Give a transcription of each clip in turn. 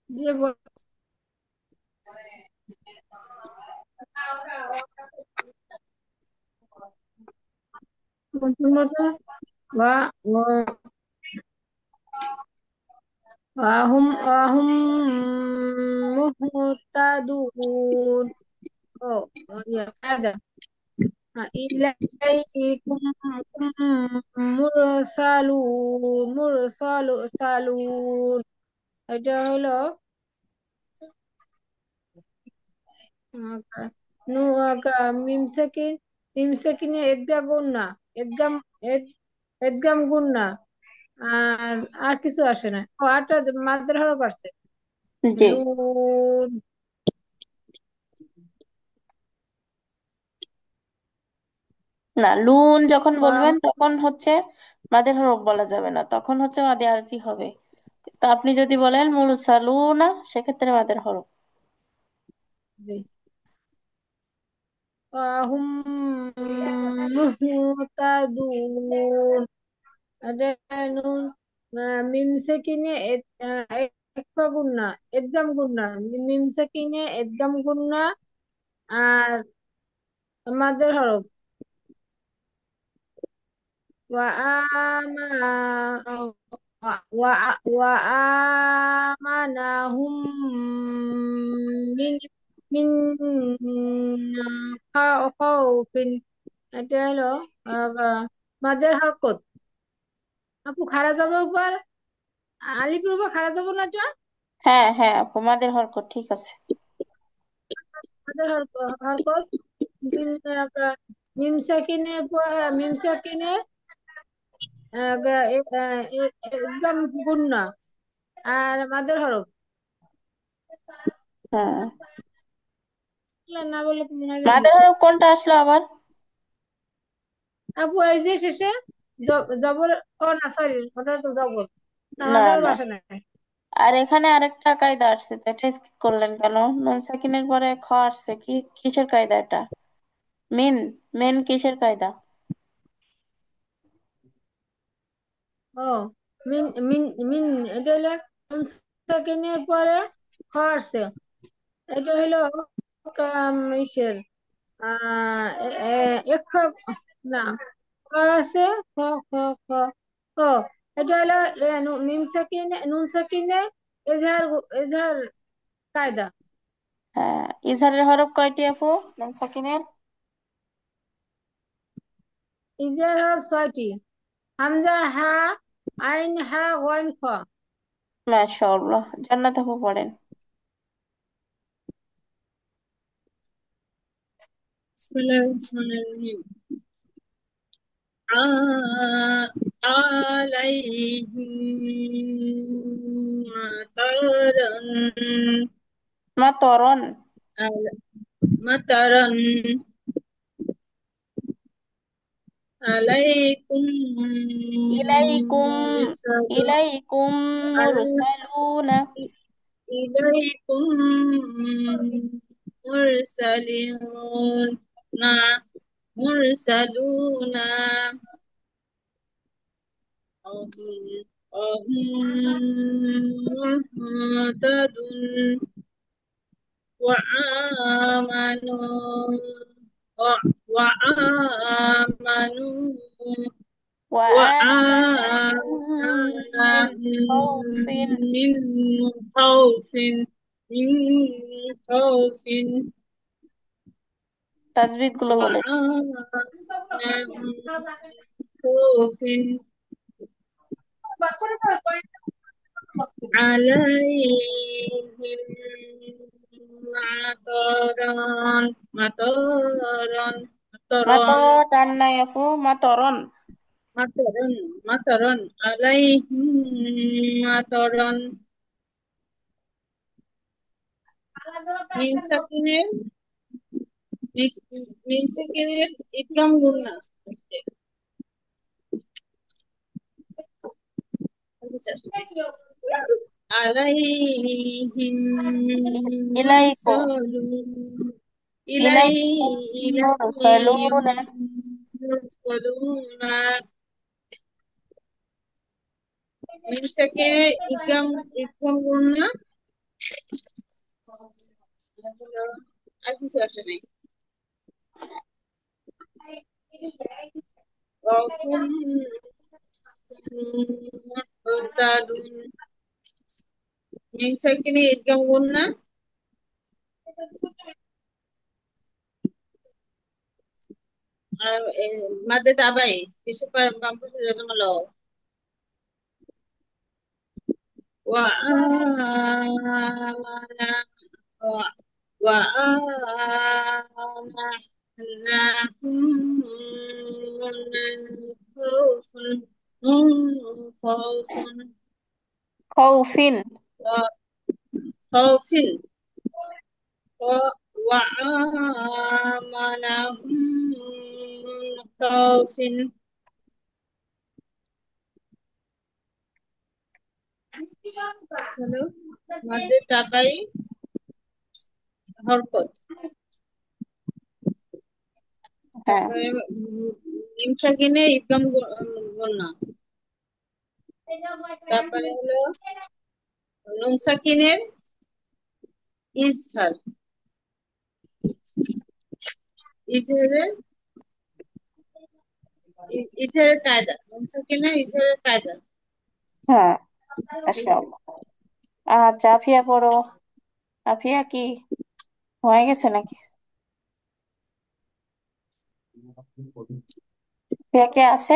যে বলছে ওয়া وهم مهتدون. Oh, oh ya ada. إليكم মুরসালুন। এটা হলো মিমসাকিন। মিমসাকিনে এদগা গুন্না, এদগাম এদগাম গুন্না। আর আর কিছু আসে না। ও আরটা মাদ্রাসার হরফ আসছে। জি। নুন। না, লুন যখন বলবেন ওয়া- তখন হচ্ছে মাদের হরফ বলা যাবে না, তখন হচ্ছে মাদে আরজি হবে। তো আপনি যদি বলেন মুরসালুনা, সেক্ষেত্রে মাদের হরফ। জি। হুম মুহতাদুন। ada nun mim sakine ekfa gunna, edgam gunna। mim sakine edgam gunna আর মাদের হরফ ওয়া আমা ওয়া আমানাহুম মিন মিন খাউফিন। এটা হলো মাদের হরকত। আপু খারা যাবে উপর, আলিপুর উপর খারা যাবো না এটা। হ্যাঁ হ্যাঁ আপু, মাদের হরকত ঠিক আছে। মাদের হরকত। মিম মিম সাকিনের মিম সাকিনের একদম গুন্না আর মাদের হরফ। হ্যাঁ, না বললে তো মনে হয় যে ভুল মাদের হরফ করছি। কোনটা আসলো আবার? আপু এই যে শেষে জবর। ও না, সরি, ওটা তো জবর না, না মাদের না, বাসা নাই। আর এখানে আরেকটা কায়দা আসছে, তো এটা স্কিপ করলেন কেন? নুন সাকিনের পরে খ আসছে, কি কিসের কায়দা এটা? মিন, মেন কিসের কায়দা? ও মিন মিন মিন। এটা হলো নুন সাকিনের পরে খ আসছে। এটা হলো ইসের এক না, ক আছে। খ খ খ খ। এটা হলো মিম সাকিনে নুন সাকিনে এজাহার এজাহার কায়দা। হ্যাঁ, ইজহারের হরফ কয়টি আপু নুন সাকিনের? ইজাহার হরফ 6টি। হামজা হা, আইন হা, ওয়াইন খ। মাশাআল্লাহ, জান্নাত আপু পড়েন। বিসমিল্লাহির রহমানির রহিম। আলাইহিম মাতারান। মাতরন। মাতারান আলাইকুম ইলাইকুম, মুরসালুন। ইলাইকুম মুরসালুনা। ইলাইকুম মুরসালিন না, মুরসালুনা। মুহতাদুন وآمنوا وآمنوا وآمنوا من خوف. وآمنوا من خوف من خوف তাসবিহ গুলো বলেছে। وآمنوا من خوف عليهم مطران মাতো مطران টান নাই আপু, মাতরন। مطران مطران عليهم مطران। মিম সাকিনের মিম সাকিনের ইকরাম গুন্না হচ্ছে। আলাইহিম ইলাইকো, মুরসালুন। ইলাইকুম ইলাইহিম মুরসালুনা। মুরসালুনা। মিম সাকিনের ইকরাম ইকরাম গুন্না আর হলো, আর কিছু আসে নাই। وهم মুহতাদুন। মিন সাকিনে ঈদগাম গুন্না। আর মাদ্দে তাবাই কিসে বাম পাশে জজমালো। وآمن وآمنهم خوف خوف خوفin. خوف وآمنهم خوف. হলো মাদ্দে তাবাই হরকত। হ্যাঁ। তারপরে মিম সাকিনে ঈদগাম গুন্না। তারপরে হলো নুন সাকিনের ইজহার। ইজহারের ইজহারের কায়দা, নুন সাকিনের ইজহারের কায়দা। হ্যাঁ, মাশাআল্লাহ। আচ্ছা, আফিয়া পড়ো। আফিয়া কি হয়ে গেছে নাকি? আফিয়া কে আছে?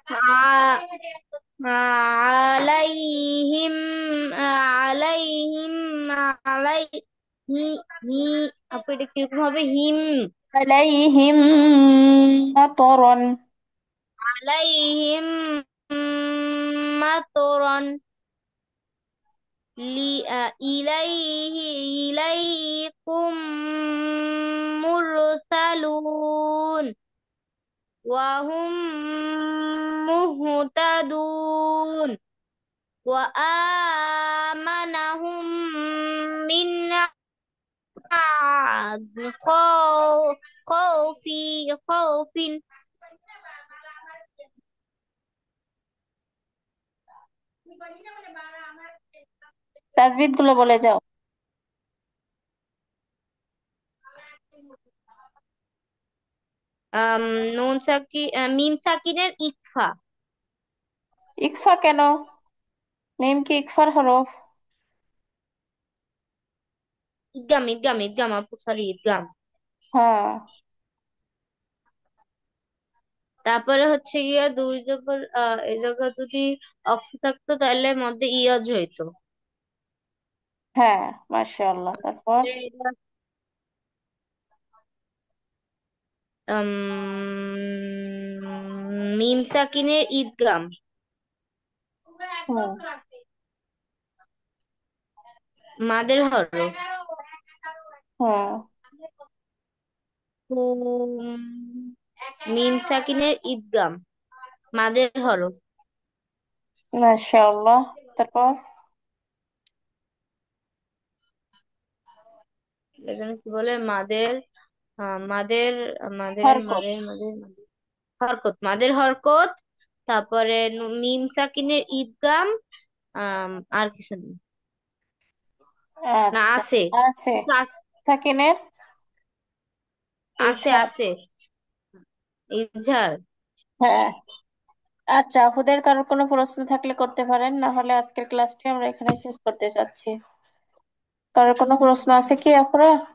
ع- عليهم عليهم apa এটা কিরকম হবে হিম আলাইহিম মাতরন। আলাইহিম মাতরন ইলাইহি ইলাইকুম মুরসালুন ওয়া হুম মুহতাদুন ওয়া আমানাহুম মিন خوفin তাজবিদ গুলো বলে যাও। আম, নুন সাকি মিম সাকিনের ইকফা ইকফা কেন? মিম কি ইকফার হরফ? ইদগাম আপু সরি ইদগাম। হ্যাঁ। তারপরে হচ্ছে গিয়া দুই জবর এই জায়গা যদি অক্ষ থাকতো তাহলে মধ্যে ইয়জ হইতো। হ্যাঁ, মাশাআল্লাহ। তারপর আম, মিম সাকিনের ইদগাম হুম। মাদের হরফ হুম। মিম সাকিনের ইদগাম মাদের হরফ মাশাআল্লাহ। তারপর এটা যেন কি বলে মাদের মাদের মাদের হরকত। মাদের মাদের মাদের হরকত মাদের হরকত। তারপরে মিম সাকিনের ঈদগাম। আর কিছু নেই না আচ্ছা, আছে আছে। আস- সাকিনের আছে ইজহার। আছে ইজহার। হ্যাঁ। আচ্ছা, আপুদের কারোর কোনো প্রশ্ন থাকলে করতে পারেন, না হলে আজকের ক্লাসটি আমরা এখানে শেষ করতে চাচ্ছি। কারোর কোনো প্রশ্ন আছে কি আপুরা?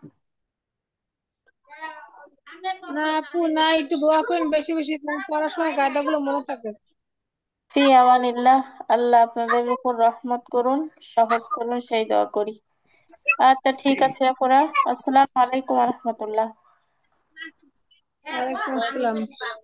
না আপু না, একটু দোয়া করেন বেশি বেশি, কারণ পড়ার সময় কায়দাগুলো মনে থাকে। ফি আমানিল্লাহ। আল্লাহ আপনাদের উপর রহমত করুন, সহজ করুন, সেই দোয়া করি। আচ্ছা, ঠিক আছে আপুরা। আসসালামু আলাইকুম রহমতুল্লাহ। ওয়ালাইকুম আসসালাম। ওয়ালাইকুম আসসালাম।